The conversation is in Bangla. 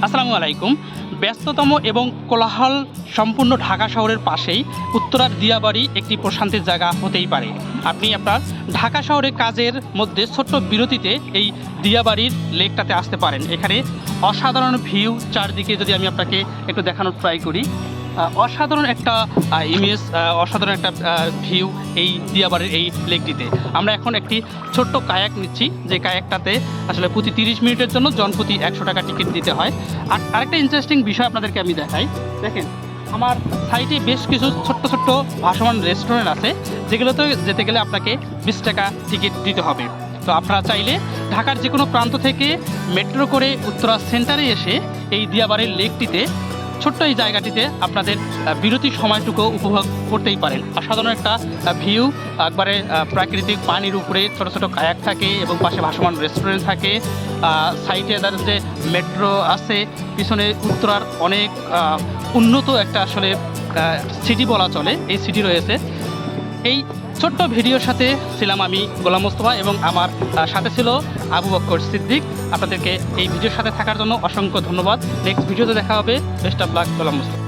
আসসালামু আলাইকুম। ব্যস্ততম এবং কোলাহল সম্পূর্ণ ঢাকা শহরের পাশেই উত্তরার দিয়াবাড়ি একটি প্রশান্তির জায়গা হতেই পারে। আপনি আপনার ঢাকা শহরে কাজের মধ্যে ছোট্ট বিরতিতে এই দিয়াবাড়ির লেকটাতে আসতে পারেন। এখানে অসাধারণ ভিউ, চারদিকে যদি আমি আপনাকে একটু দেখানোর ট্রাই করি, অসাধারণ একটা ইমেজ, অসাধারণ একটা ভিউ এই দিয়াবাড়ির এই লেকটিতে। আমরা এখন একটি ছোট্ট কায়াক নিচ্ছি, যে কায়াকটাতে আসলে প্রতি 30 মিনিটের জন্য জনপ্রতি 100 টাকা টিকিট দিতে হয়। আর আরেকটা ইন্টারেস্টিং বিষয় আপনাদেরকে আমি দেখাই। দেখেন, আমার সাইডে বেশ কিছু ছোট্ট ছোট্ট ভাসমান রেস্টুরেন্ট আছে, যেগুলোতে যেতে গেলে আপনাকে 20 টাকা টিকিট দিতে হবে। তো আপনারা চাইলে ঢাকার যে কোনো প্রান্ত থেকে মেট্রো করে উত্তরা সেন্টারে এসে এই দিয়াবাড়ির লেকটিতে, ছোট্ট এই জায়গাটিতে আপনাদের বিরতির সময়টুকু উপভোগ করতেই পারেন। অসাধারণ একটা ভিউ, একবারে প্রাকৃতিক পানির উপরে ছোটো ছোটো কায়াক থাকে এবং পাশে ভাসমান রেস্টুরেন্ট থাকে। সাইডে যে মেট্রো আছে, পিছনে উত্তরার অনেক উন্নত একটা আসলে সিটি বলা চলে, এই সিটি রয়েছে। এই ছোট্ট ভিডিওর সাথে ছিলাম আমি গোলাম মোস্তফা এবং আমার সাথে ছিল আবু বকর সিদ্দিক। আপনাদেরকে এই ভিডিওর সাথে থাকার জন্য অসংখ্য ধন্যবাদ। নেক্সট ভিডিওতে দেখা হবে। Best of luck, Golam Mostafa.